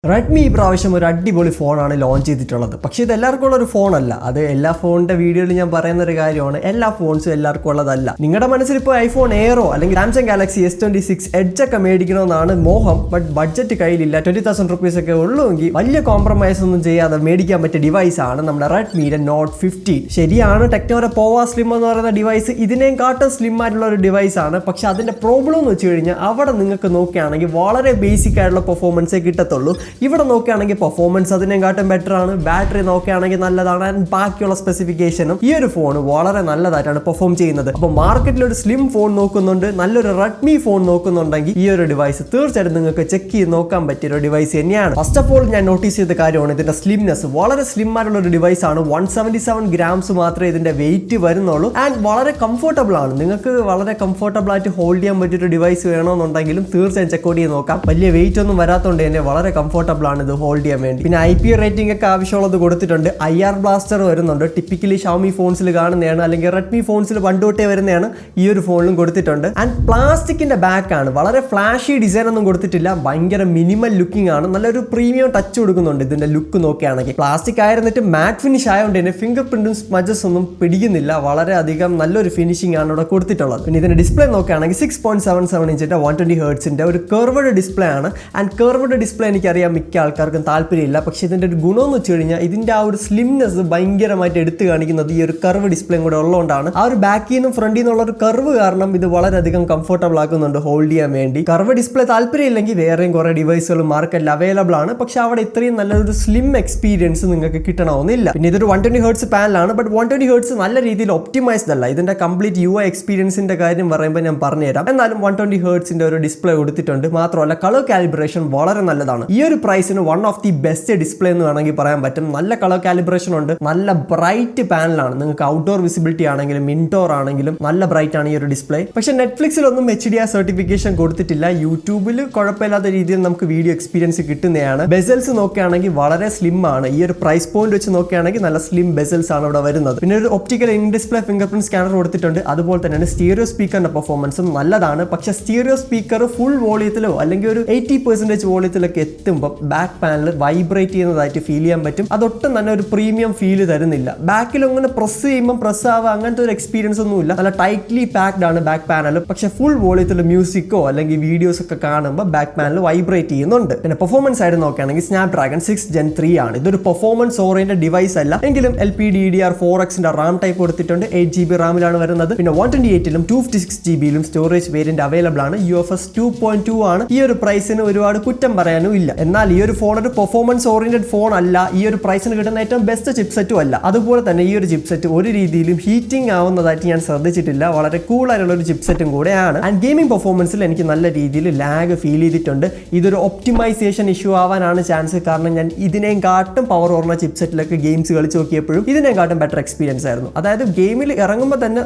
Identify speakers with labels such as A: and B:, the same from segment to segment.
A: Redmi ഈ പ്രാവശ്യം ഒരു അടിപൊളി ഫോണാണ് ലോഞ്ച് ചെയ്തിട്ടുള്ളത്. പക്ഷേ ഇത് എല്ലാവർക്കും ഉള്ള ഒരു ഫോണല്ല. അത് എല്ലാ ഫോണിന്റെ വീഡിയോയിൽ ഞാൻ പറയുന്ന ഒരു കാര്യമാണ്. എല്ലാ ഫോൺസും എല്ലാവർക്കും ഉള്ളതല്ല. നിങ്ങളുടെ മനസ്സിൽ ഇപ്പോൾ ഐഫോൺ എയറോ അല്ലെങ്കിൽ സാംസങ് ഗാലക്സി S26 എഡ്ജ് ഒക്കെ മേടിക്കണമെന്നാണ് മോഹം. ബട്ട് ബഡ്ജറ്റ് കയ്യിലില്ല, 20,000 റുപ്പീസ് ഒക്കെ ഉള്ളുവെങ്കിൽ വലിയ കോംപ്രമൈസ് ഒന്നും ചെയ്യാതെ മേടിക്കാൻ പറ്റിയ ഡിവൈസ് ആണ് നമ്മുടെ റെഡ്മിയുടെ നോട്ട് 15. ശരിയാണ്, ടെക്നോയുടെ പോവ സ്ലിം എന്ന് പറയുന്ന ഡിവൈസ് ഇതിനേയും കാട്ടും സ്ലിം ആയിട്ടുള്ള ഒരു ഡിവൈസ് ആണ്. പക്ഷെ അതിന്റെ പ്രോബ്ലം എന്ന് വെച്ച് കഴിഞ്ഞാൽ അവിടെ നിങ്ങൾക്ക് നോക്കുകയാണെങ്കിൽ വളരെ ബേസിക് ആയിട്ടുള്ള പെർഫോമൻസേ കിട്ടത്തുള്ളൂ. ഇവിടെ നോക്കുകയാണെങ്കിൽ പെർഫോമൻസ് അതിനെക്കാട്ടും ബെറ്റർ ആണ്, ബാറ്ററി നോക്കുകയാണെങ്കിൽ നല്ലതാണ്, ആൻഡ് ബാക്കിയുള്ള സ്പെസിഫിക്കേഷനും ഈ ഒരു ഫോൺ വളരെ നല്ലതായിട്ടാണ് പെർഫോം ചെയ്യുന്നത്. അപ്പോൾ മാർക്കറ്റിൽ ഒരു സ്ലിം ഫോൺ നോക്കുന്നുണ്ട്, നല്ലൊരു റെഡ്മി ഫോൺ നോക്കുന്നുണ്ടെങ്കിൽ ഈ ഒരു ഡിവൈസ് തീർച്ചയായിട്ടും നിങ്ങൾക്ക് ചെക്ക് ചെയ്ത് നോക്കാൻ പറ്റിയ ഒരു ഡിവൈസ് തന്നെയാണ്. ഫസ്റ്റ് ഓഫ് ഓൾ ഞാൻ നോട്ടീസ് ചെയ്ത കാര്യമാണ് ഇതിന്റെ സ്ലിംനെസ്. വളരെ സ്ലിം ആയിട്ടുള്ള ഒരു ഡിവൈസ് ആണ്. 177 ഗ്രാംസ് മാത്രമേ ഇതിന്റെ വെയിറ്റ് വരുന്നുള്ളൂ. ആൻഡ് വളരെ കംഫർട്ടബിൾ ആണ്. നിങ്ങൾക്ക് വളരെ കംഫർട്ടബിൾ ആയിട്ട് ഹോൾഡ് ചെയ്യാൻ പറ്റിയൊരു ഡിവൈസ് വേണമെന്നുണ്ടെങ്കിലും തീർച്ചയായും ചെക്ക് ഔട്ട് ചെയ്ത് നോക്കാം. വലിയ വെയിറ്റ് ഒന്നും വരാത്തതുകൊണ്ട് തന്നെ വളരെ കംഫർട്ടബിൾ ആണ് ഇത് ഹോൾഡ് ചെയ്യാൻ വേണ്ടി. പിന്നെ IP റേറ്റിംഗ് ഒക്കെ ആവശ്യമുള്ളത് കൊടുത്തിട്ടുണ്ട്. IR ബ്ലാസ്റ്റർ വരുന്നുണ്ട്. ടിപ്പിക്കലി ഷവമി ഫോൺസിൽ കാണുന്നതാണ്, അല്ലെങ്കിൽ റെഡ്മി ഫോൺസിൽ പണ്ടോട്ടേ വരുന്നതാണ് ഈ ഒരു ഫോണിലും കൊടുത്തിട്ടുണ്ട്. ആൻഡ് പ്ലാസ്റ്റിക്കിന്റെ ബാക്ക് ആണ്. വളരെ ഫ്ലാഷി ഡിസൈൻ ഒന്നും കൊടുത്തിട്ടില്ല, ഭയങ്കര മിനിമൽ ലുക്കിംഗ് ആണ്. നല്ലൊരു പ്രീമിയം ടച്ച് കൊടുക്കുന്നുണ്ട് ഇതിന്റെ ലുക്ക് നോക്കുകയാണെങ്കിൽ. പ്ലാസ്റ്റിക് ആയിരുന്നിട്ട് മാറ്റ് ഫിനിഷ് ആയതുകൊണ്ട് തന്നെ ഫിംഗർ പ്രിന്റും സ്മജസ് ഒന്നും പിടിക്കുന്നില്ല. വളരെ അധികം നല്ലൊരു ഫിനിഷിംഗ് ആണ് ഇവിടെ കൊടുത്തിട്ടുള്ളത്. പിന്നെ ഇതിന്റെ ഡിസ്പ്ലേ നോക്കുകയാണെങ്കിൽ 6.77 ഇഞ്ചിന്റെ 120 ഹെർട്സിന്റെ ഒരു കർവ്ഡ് ഡിസ്പ്ലേ ആണ്. ആൻഡ് കർവ്ഡ് ഡിസ്പ്ലേ എനിക്കറിയാം മിക്ക ആൾക്കാർക്കും താല്പര്യമില്ല. പക്ഷെ ഇതിന്റെ ഒരു ഗുണം എന്ന് വെച്ച് കഴിഞ്ഞാൽ ഇതിന്റെ ആ ഒരു സ്ലിംനെസ് ഭയങ്കരമായിട്ട് എടുത്തു കാണിക്കുന്നത് ഈ ഒരു കർവ് ഡിസ്പ്ലേയും കൂടെ ഉള്ളതുകൊണ്ടാണ്. ആ ഒരു ബാക്കിൽ നിന്നും ഫ്രണ്ടിൽ നിന്നുള്ള ഒരു കർവ് കാരണം ഇത് വളരെയധികം കംഫർട്ടബിൾ ആക്കുന്നുണ്ട് ഹോൾഡ് ചെയ്യാൻ വേണ്ടി. കർവ് ഡിസ്പ്ലേ താല്പര്യമില്ലെങ്കിൽ വേറെയും കുറെ ഡിവൈസുകൾ മാർക്കറ്റിൽ അവൈലബിൾ ആണ്. പക്ഷെ അവിടെ ഇത്രയും നല്ലൊരു സ്ലിം എക്സ്പീരിയൻസ് നിങ്ങൾക്ക് കിട്ടണമെന്നില്ല. പിന്നെ ഇതൊരു 120 ഹെർട്സ് പാനലാണ്. ബട്ട് 120 ഹെർട്സ് നല്ല രീതിയിൽ ഒപ്റ്റിമൈസ്ഡ് അല്ല. ഇതിന്റെ കംപ്ലീറ്റ് UI എക്സ്പീരിയൻസിന്റെ കാര്യം പറയുമ്പോൾ ഞാൻ പറഞ്ഞുതരാം. എന്നാലും 120 ഹെർട്സിന്റെ ഒരു ഡിസ്പ്ലേ കൊടുത്തിട്ടുണ്ട്. മാത്രമല്ല കളർ കാലിബ്രേഷൻ വളരെ നല്ലതാണ്. ഈ ഒരു പ്രൈസിന് one of the best display എന്ന് വേണമെങ്കിൽ പറയാൻ പറ്റും. നല്ല കളർ കാലിബ്രേഷൻ ഉണ്ട്, നല്ല ബ്രൈറ്റ് പാനലാണ്. നിങ്ങൾക്ക് ഔട്ട്ഡോർ വിസിബിലിറ്റി ആണെങ്കിലും ഇൻഡോർ ആണെങ്കിലും നല്ല ബ്രൈറ്റ് ആണ് ഈ ഒരു ഡിസ്പ്ലേ. പക്ഷെ നെറ്റ്ഫ്ലിക്സിലൊന്നും HDR സർട്ടിഫിക്കേഷൻ കൊടുത്തിട്ടില്ല. യൂട്യൂബിൽ കുഴപ്പമില്ലാത്ത രീതിയിൽ നമുക്ക് വീഡിയോ എക്സ്പീരിയൻസ് കിട്ടുന്നതാണ്. ബെസൽസ് നോക്കുകയാണെങ്കിൽ വളരെ സ്ലിം ആണ്. ഈ ഒരു പ്രൈസ് പോയിന്റ് വെച്ച് നോക്കുകയാണെങ്കിൽ നല്ല സ്ലിം ബെസൽസ് ആണ് ഇവിടെ വരുന്നത്. പിന്നെ ഒരു optical in display finger print scanner കൊടുത്തിട്ടുണ്ട്. അതുപോലെ തന്നെയാണ് സ്റ്റീരിയോ സ്പീക്കറിന്റെ പെർഫോമൻസും നല്ലതാണ്. പക്ഷെ സ്റ്റീരിയോ സ്പീക്കർ ഫുൾ വോളിയത്തിലോ അല്ലെങ്കിൽ ഒരു 80% വോളിയത്തിലൊക്കെ എത്തുമ്പോൾ ബാക്ക് പാനൽ വൈബ്രേറ്റ് ചെയ്യുന്നതായിട്ട് ഫീൽ ചെയ്യാൻ പറ്റും. അതൊട്ടും തന്നെ ഒരു പ്രീമിയം ഫീൽ തരുന്നില്ല. ബാക്കിൽ അങ്ങനെ പ്രസ് ചെയ്യുമ്പോൾ പ്രസ് ആവുക അങ്ങനത്തെ ഒരു എക്സ്പീരിയൻസ് ഒന്നുമില്ല. നല്ല ടൈറ്റ്ലി പാക്ഡ് ആണ് ബാക്ക് പാനൽ. പക്ഷെ ഫുൾ വോളിയത്തിൽ മ്യൂസിക്കോ അല്ലെങ്കിൽ വീഡിയോസ് ഒക്കെ കാണുമ്പോൾ ബാക്ക് പാനൽ വൈബ്രേറ്റ് ചെയ്യുന്നുണ്ട്. പിന്നെ പെർഫോമൻസ് ആയിട്ട് നോക്കുകയാണെങ്കിൽ സ്നാപ്ഡ്രാഗൺ 6 Gen 3 ആണ്. ഇതൊരു പെർഫോമൻസ് ഓറിയന്റഡ് ഡിവൈസ് അല്ല എങ്കിലും LPDDR4X RAM ടൈപ്പ് കൊടുത്തിട്ടുണ്ട്. 8GB റാമിലാണ് വരുന്നത്. പിന്നെ 128ലും 256GBയിലും സ്റ്റോറേജ് വേരിയന്റ് അവൈലബിൾ ആണ്. UFS 2.2 ആണ്. ഈ ഒരു പ്രൈസിന് ഒരുപാട് കുറ്റം പറയാനും ഇല്ല. എന്നാൽ ഈ ഒരു ഫോൺ ഒരു പെർഫോമൻസ് ഓറിയന്റഡ് ഫോൺ അല്ല. ഈ ഒരു പ്രൈസിന് കിട്ടുന്ന ഏറ്റവും ബെസ്റ്റ് ചിപ്സെറ്റും അല്ല. അതുപോലെ തന്നെ ഈ ഒരു ചിപ്സെറ്റ് ഒരു രീതിയിലും ഹീറ്റിംഗ് ആവുന്നതായിട്ട് ഞാൻ ശ്രദ്ധിച്ചിട്ടില്ല. വളരെ കൂൾ ആയിട്ടുള്ള ഒരു ചിപ്സെറ്റും കൂടെയാണ്. ആൻഡ് ഗെയിമിംഗ് പെർഫോമൻസിൽ എനിക്ക് നല്ല രീതിയിൽ ലാഗ് ഫീൽ ചെയ്തിട്ടുണ്ട്. ഇതൊരു ഒപ്റ്റിമൈസേഷൻ ഇഷ്യൂ ആവാനാണ് ചാൻസ്. കാരണം ഞാൻ ഇതിനെയും കാട്ടും പവർ ഓർന്ന ചിപ്സെറ്റിലൊക്കെ ഗെയിംസ് കളിച്ച് നോക്കിയപ്പോഴും ഇതിനെയും കാട്ടും ബെറ്റർ എക്സ്പീരിയൻസ് ആയിരുന്നു. അതായത് ഗെയിമിൽ ഇറങ്ങുമ്പോൾ തന്നെ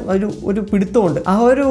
A: ഒരു പിടുത്തമുണ്ട്. ആ ഒരു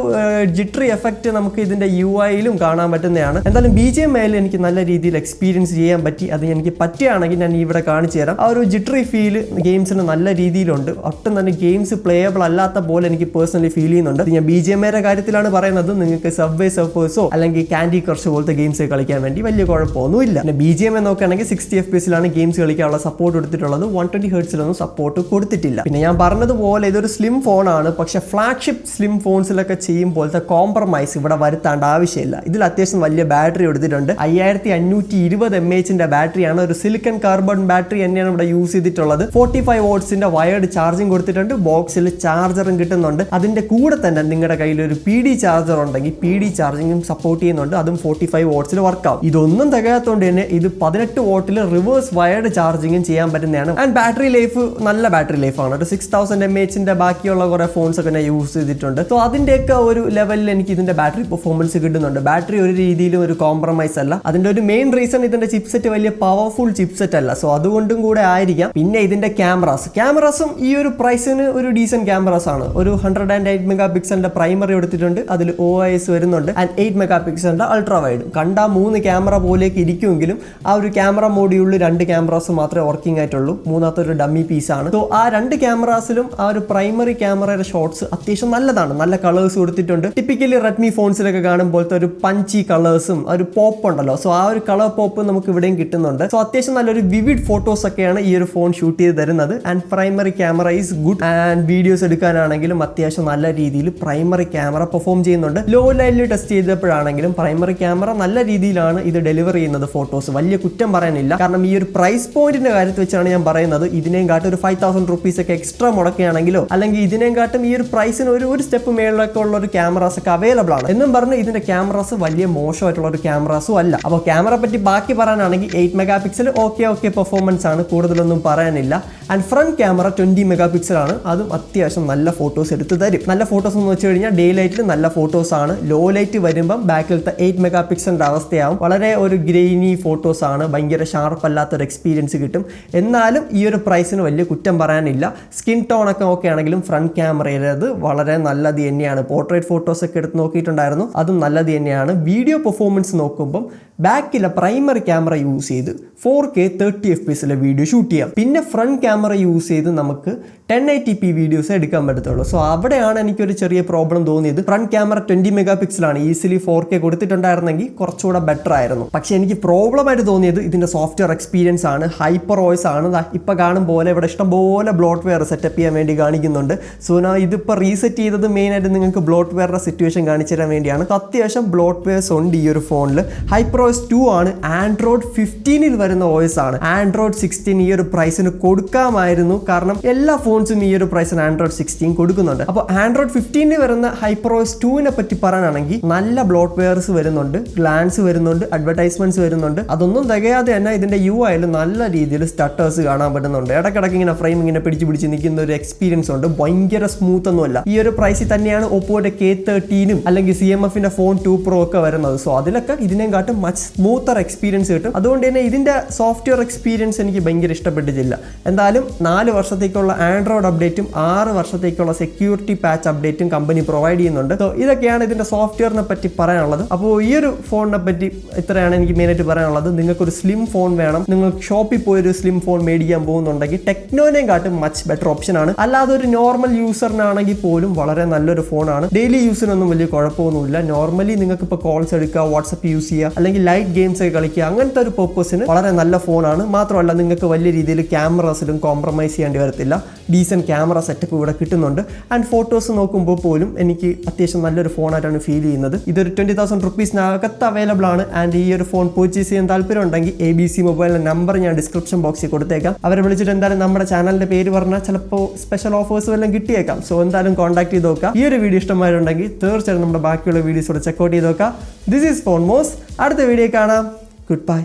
A: ജിട്രി എഫക്റ്റ് നമുക്ക് ഇതിന്റെ UIയിലും കാണാൻ പറ്റുന്നതാണ്. എന്തായാലും BGMI എനിക്ക് നല്ല രീതിയിൽ എക്സ്പീരിയൻസ് ചെയ്യാൻ പറ്റി. അത് എനിക്ക് പറ്റുകയാണെങ്കിൽ ഞാൻ ഇവിടെ കാണിച്ചു തരാം. ആ ഒരു ജിട്രി ഫീൽ ഗെയിംസിന് നല്ല രീതിയിലുണ്ട്. ഒട്ടും തന്നെ ഗെയിംസ് പ്ലേയബിൾ അല്ലാത്ത പോലെ എനിക്ക് പേഴ്സണലി ഫീൽ ചെയ്യുന്നുണ്ട്. ഞാൻ BGMIയുടെ കാര്യത്തിലാണ് പറയുന്നത്. നിങ്ങൾക്ക് സബ്വേ സർഫേഴ്സോ അല്ലെങ്കിൽ കാൻഡി ക്രഷ് പോലത്തെ ഗെയിംസ് കളിക്കാൻ വേണ്ടി വലിയ കുഴപ്പമൊന്നുമില്ല. പിന്നെ BGMI നോക്കുകയാണെങ്കിൽ 60 FPS ഗെയിംസ് കളിക്കാനുള്ള സപ്പോർട്ട് കൊടുത്തിട്ടുള്ളത്. 120 ഹെർട്സിലൊന്നും സപ്പോർട്ട് കൊടുത്തിട്ടില്ല. പിന്നെ ഞാൻ പറഞ്ഞതുപോലെ ഇതൊരു സ്ലിം ഫോണാണ്. പക്ഷെ ഫ്ലാഗ്ഷിപ്പ് സ്ലിം ഫോൺസിലൊക്കെ ചെയ്യും പോലത്തെ കോംപ്രമൈസ് ഇവിടെ വരുത്താണ്ട് ആവശ്യമില്ല. ഇതിൽ അത്യാവശ്യം വലിയ ബാറ്ററി കൊടുത്തിട്ടുണ്ട്. 5520 mAh ബാറ്ററിയാണ്. ഒരു സിലിക്കൺ കാർബൺ ബാറ്ററി തന്നെയാണ് ഇവിടെ യൂസ് ചെയ്തിട്ടുള്ളത്. 45 വാട്ട്സിന്റെ വയർഡ് ചാർജിങ് കൊടുത്തിട്ടുണ്ട്. ബോക്സിൽ ചാർജറും കിട്ടുന്നുണ്ട്. അതിന്റെ കൂടെ തന്നെ നിങ്ങളുടെ കയ്യിൽ ഒരു PD ചാർജർ ഉണ്ടെങ്കിൽ PD ചാർജിങ്ങും സപ്പോർട്ട് ചെയ്യുന്നുണ്ട്. അതും 45 വാട്ട്സിൽ വർക്ക് ആവും. ഇതൊന്നും തികയാത്തോണ്ട് തന്നെ ഇത് 18 വാട്ടിൽ റിവേഴ്സ് വയർഡ് ചാർജിങ്ങും ചെയ്യാൻ പറ്റുന്നതാണ്. ആൻഡ് ബാറ്ററി ലൈഫ് നല്ല ബാറ്ററി ലൈഫാണ്. ഒരു 6000 mAh ബാക്കിയുള്ള കുറെ ഫോൺസ് ഒക്കെ ഞാൻ യൂസ് ചെയ്തിട്ടുണ്ട്. സോ അതിന്റെയൊക്കെ ഒരു ലെവലിൽ എനിക്ക് ഇതിന്റെ ബാറ്ററി പെർഫോമൻസ് കിട്ടുന്നുണ്ട്. ബാറ്ററി ഒരു രീതിയിലും ഒരു കോംപ്രമൈസ് അല്ല. അതിന്റെ ഒരു മെയിൻ റീസൺ ഇതിന്റെ ചിപ്സെറ്റ് വലിയ പവർഫുൾ ചിപ്സെറ്റ് അല്ല. സോ അതുകൊണ്ടും കൂടെ ആയിരിക്കാം. പിന്നെ ഇതിന്റെ ക്യാമറാസും ഈ ഒരു പ്രൈസിന് ഒരു ഡീസന്റ് ക്യാമറാസ് ആണ്. ഒരു 108 മെഗാപിക്സലിന്റെ പ്രൈമറി എടുത്തിട്ടുണ്ട്. അതിൽ OIS വരുന്നുണ്ട്. ആൻഡ് 8 മെഗാപിക്സലിന്റെ അൾട്രാ വൈഡ്. കണ്ടാ 3 ക്യാമറ പോലേക്ക് ഇരിക്കുമെങ്കിലും ആ ഒരു ക്യാമറ മോഡ്യൂളിൽ 2 ക്യാമറാസ് മാത്രമേ വർക്കിംഗ് ആയിട്ടുള്ളൂ. മൂന്നാമത്തെ ഒരു ഡമ്മി പീസ് ആണ്. സോ ആ 2 ക്യാമറാസിലും ആ ഒരു പ്രൈമറി ക്യാമറയുടെ ഷോട്ട്സ് അത്യാവശ്യം നല്ലതാണ്. നല്ല കളേഴ്സ് കൊടുത്തിട്ടുണ്ട്. ടിപ്പിക്കലി റെഡ്മി ഫോൺസിലൊക്കെ കാണുമ്പോഴത്തെ ഒരു പഞ്ചി കളേഴ്സും ഒരു പോപ്പ് ഉണ്ടല്ലോ. സോ ആ ഒരു കളർ പോപ്പ് നമുക്ക് ഇവിടെയും കിട്ടുന്നുണ്ട്. സോ അത്യാവശ്യം നല്ലൊരു വിവിഡ് ഫോട്ടോസ് ഒക്കെയാണ് ഈ ഒരു ഫോൺ ഷൂട്ട് ചെയ്ത് തരുന്നത്. And primary camera is good. And videos എടുക്കാനാണെങ്കിലും അത്യാവശ്യം നല്ല രീതിയിൽ പ്രൈമറി ക്യാമറ പെർഫോം ചെയ്യുന്നുണ്ട്. ലോ ലൈറ്റിൽ ടെസ്റ്റ് ചെയ്തപ്പോഴാണെങ്കിലും പ്രൈമറി ക്യാമറ നല്ല രീതിയിലാണ് ഇത് ഡെലിവർ ചെയ്യുന്നത് ഫോട്ടോസ്. വലിയ കുറ്റം പറയാനില്ല. കാരണം ഈ ഒരു പ്രൈസ് പോയിന്റിന്റെ കാര്യത്തിൽ വെച്ചാണ് ഞാൻ പറയുന്നത്. ഇതിനെയും കാട്ടും ഒരു 5,000 rupees ഒക്കെ എക്സ്ട്രാ മുടക്കുകയാണെങ്കിലോ അല്ലെങ്കിൽ ഇതിനെയും കാട്ടും ഈ ഒരു പ്രൈസിന് ഒരു സ്റ്റെപ്പ് മേളിലൊക്കെ ഉള്ള ഒരു ക്യാമറാസ് ഒക്കെ അവൈലബിൾ ആണ് എന്നും പറഞ്ഞ് ഇതിന്റെ ക്യാമറാസ് വലിയ മോശമായിട്ടുള്ള ഒരു ക്യാമറാസും അല്ല. അപ്പോൾ ക്യാമറ പറ്റി ബാക്കി പറയാനാണെങ്കിൽ 8 മെഗാപിക്സൽ ഓക്കെ പെർഫോമൻസ് ആണ്, കൂടുതലൊന്നും പറയാനില്ല. ആൻഡ് ഫ്രണ്ട് ക്യാമറ 20 മെഗാപിക്സൽ ആണ്. അതും അത്യാവശ്യം നല്ല ഫോട്ടോസ് എടുത്ത് തരും. നല്ല ഫോട്ടോസ് എന്ന് വെച്ച് കഴിഞ്ഞാൽ ഡേ ലൈറ്റിൽ നല്ല ഫോട്ടോസ് ആണ്. ലോ ലൈറ്റ് വരുമ്പം ബാക്കിലത്തെ 8 മെഗാപിക്സലിന്റെ അവസ്ഥയാവും. വളരെ ഒരു ഗ്രെയിനി ഫോട്ടോസ് ആണ്, ഭയങ്കര ഷാർപ്പ് അല്ലാത്തൊരു എക്സ്പീരിയൻസ് കിട്ടും. എന്നാലും ഈ ഒരു പ്രൈസിന് വലിയ കുറ്റം പറയാനില്ല. സ്കിൻ ടോൺ ഒക്കെ ഓക്കെ ആണെങ്കിലും ഫ്രണ്ട് ക്യാമറയിലത് വളരെ നല്ലത് തന്നെയാണ്. പോർട്രേറ്റ് ഫോട്ടോസ് ഒക്കെ എടുത്ത് നോക്കിയിട്ടുണ്ടായിരുന്നു, അതും നല്ലത് തന്നെയാണ്. വീഡിയോ പെർഫോമൻസ് നോക്കുമ്പം ബാക്കിലെ പ്രൈമറി ക്യാമറ യൂസ് ചെയ്ത് 4K 30 FPS വീഡിയോ ഷൂട്ട് ചെയ്യാം. പിന്നെ ഫ്രണ്ട് ക്യാമറ യൂസ് ചെയ്ത് നമുക്ക് 1080p വീഡിയോസ് എടുക്കാൻ പറ്റത്തുള്ളൂ. സോ അവിടെയാണ് എനിക്കൊരു ചെറിയ പ്രോബ്ലം തോന്നിയത്. ഫ്രണ്ട് ക്യാമറ 20 മെഗാപിക്സലാണ്. ഈസിലി 4K കൊടുത്തിട്ടുണ്ടായിരുന്നെങ്കിൽ കുറച്ചുകൂടെ ബെറ്റർ ആയിരുന്നു. പക്ഷെ എനിക്ക് പ്രോബ്ലം ആയിട്ട് തോന്നിയത് ഇതിന്റെ സോഫ്റ്റ്വെയർ എക്സ്പീരിയൻസ് ആണ്. ഹൈപ്പർ ഓയിസ് ആണ്. ഇപ്പൊ കാണും പോലെ ഇവിടെ ഇഷ്ടംപോലെ ബ്ലോട്ട് വെയർ സെറ്റപ്പ് ചെയ്യാൻ വേണ്ടി കാണിക്കുന്നുണ്ട്. സോ ഞാൻ ഇതിപ്പോൾ റീസെറ്റ് ചെയ്തത് മെയിൻ ആയിട്ട് നിങ്ങൾക്ക് ബ്ലോട്ട് വെയറുടെ സിറ്റുവേഷൻ കാണിച്ചു തരാൻ വേണ്ടിയാണ്. അത്യാവശ്യം ബ്ലോട്ട് വെയർസ് ഉണ്ട് ഈ ഒരു ഫോണിൽ. ഹൈപ്പർ OS 2 ആണ്. ആൻഡ്രോയിഡ് 15 വരുന്ന OS ആണ്. ആൻഡ്രോയിഡ് 16 ഈ ഒരു പ്രൈസിന് കൊടുക്കാമായിരുന്നു. കാരണം എല്ലാ ഫോൺസും ഈ ഒരു പ്രൈസിന് ആൻഡ്രോയിഡ് 16 കൊടുക്കുന്നുണ്ട്. അപ്പോൾ ആൻഡ്രോയിഡ് 15 വരുന്ന ഹൈപ്പർ OS 2 പറ്റി പറയാനാണെങ്കിൽ നല്ല ബ്ലോട്ട് വെയർസ് വരുന്നുണ്ട്, ഗ്ലാൻസ് വരുന്നുണ്ട്, അഡ്വർടൈസ്മെന്റ്സ് വരുന്നുണ്ട്. അതൊന്നും തികയാതെ തന്നെ ഇതിന്റെ UI നല്ല രീതിയിൽ സ്റ്റട്ടേഴ്സ് കാണാൻ പറ്റുന്നുണ്ട്. ഇടയ്ക്കിടയ്ക്ക് ഇങ്ങനെ ഫ്രെയിം ഇങ്ങനെ പിടിച്ച് നിൽക്കുന്ന ഒരു എക്സ്പീരിയൻസ് ഉണ്ട്. ഭയങ്കര സ്മൂത്ത് ഒന്നുമല്ല. ഈ ഒരു പ്രൈസിൽ തന്നെയാണ് ഓപ്പോയുടെ K13 അല്ലെങ്കിൽ CMFന്റെ ഫോൺ 2 Pro ഒക്കെ വരുന്നത്. സോ അതിലൊക്കെ ഇതിനെയും കാട്ടും മച്ച് സ്മൂത്തർ എക്സ്പീരിയൻസ് കിട്ടും. അതുകൊണ്ട് തന്നെ ഇതിന്റെ സോഫ്റ്റ്വെയർ എക്സ്പീരിയൻസ് എനിക്ക് ഭയങ്കര ഇഷ്ടപ്പെട്ടിട്ടില്ല. എന്തായാലും 4 വർഷത്തേക്കുള്ള ആൻഡ്രോയിഡ് അപ്ഡേറ്റും 6 വർഷത്തേക്കുള്ള സെക്യൂരിറ്റി പാച്ച് അപ്ഡേറ്റും കമ്പനി പ്രൊവൈഡ് ചെയ്യുന്നുണ്ട്. സോ ഇതൊക്കെയാണ് ഇതിന്റെ സോഫ്റ്റ്വെയറിനെ പറ്റി പറയാനുള്ളത്. അപ്പോൾ ഈ ഒരു ഫോണിനെ പറ്റി ഇത്രയാണ് എനിക്ക് മെയിനായിട്ട് പറയാനുള്ളത്. നിങ്ങൾക്കൊരു സ്ലിം ഫോൺ വേണം, നിങ്ങൾ ഷോപ്പിൽ പോയി ഒരു സ്ലിം ഫോൺ മേടിക്കാൻ പോകുന്നുണ്ടെങ്കിൽ ടെക്നോനെയും കാട്ടും മച്ച് ബെറ്റർ ഓപ്ഷൻ ആണ്. അല്ലാതെ ഒരു നോർമൽ യൂസറിനാണെങ്കിൽ പോലും വളരെ നല്ലൊരു ഫോണാണ്. ഡെയിലി യൂസിനൊന്നും വലിയ കുഴപ്പമൊന്നുമില്ല. നോർമലി നിങ്ങൾക്ക് ഇപ്പോൾ കോൾസ് എടുക്കുക, വാട്സപ്പ് യൂസ് ചെയ്യുക, അല്ലെങ്കിൽ ലൈറ്റ് ഗെയിംസ് ഒക്കെ കളിക്കുക, അങ്ങനത്തെ ഒരു പർപ്പസിന് വളരെ നല്ല ഫോണാണ്. മാത്രമല്ല നിങ്ങൾക്ക് വലിയ രീതിയിൽ ക്യാമറാസിലും കോംപ്രമൈസ് ചെയ്യേണ്ടി വരത്തില്ല. ഡീസൻറ്റ് ക്യാമറ സെറ്റപ്പ് ഇവിടെ കിട്ടുന്നുണ്ട്. ആൻഡ് ഫോട്ടോസ് നോക്കുമ്പോൾ പോലും എനിക്ക് അത്യാവശ്യം നല്ലൊരു ഫോണായിട്ടാണ് ഫീൽ ചെയ്യുന്നത്. ഇതൊരു 20,000 rupeesനകത്ത് അവൈലബിൾ ആണ്. ആൻഡ് ഈ ഒരു ഫോൺ പർച്ചേസ് ചെയ്യാൻ താല്പര്യം ഉണ്ടെങ്കിൽ ABC മൊബൈലിൻ്റെ നമ്പർ ഞാൻ ഡിസ്ക്രിപ്ഷൻ ബോക്സിൽ കൊടുത്തേക്കാം. അവരെ വിളിച്ചിട്ട് എന്തായാലും നമ്മുടെ ചാനലിൻ്റെ പേര് പറഞ്ഞാൽ ചിലപ്പോൾ സ്പെഷ്യൽ ഓഫേഴ്സ് എല്ലാം കിട്ടിയേക്കാം. സോ എന്തായാലും കോൺടാക്ട് ചെയ്ത് നോക്കാം. ഈ ഒരു വീഡിയോ ഇഷ്ടമായിട്ടുണ്ടെങ്കിൽ തീർച്ചയായിട്ടും നമ്മുടെ ബാക്കിയുള്ള വീഡിയോസോടെ ചെക്കൗട്ട് ചെയ്ത് നോക്കാം. ദിസ് ഈസ് ഫോൺ മോസ്. അടുത്ത വീഡിയോ കാണാം. Good by.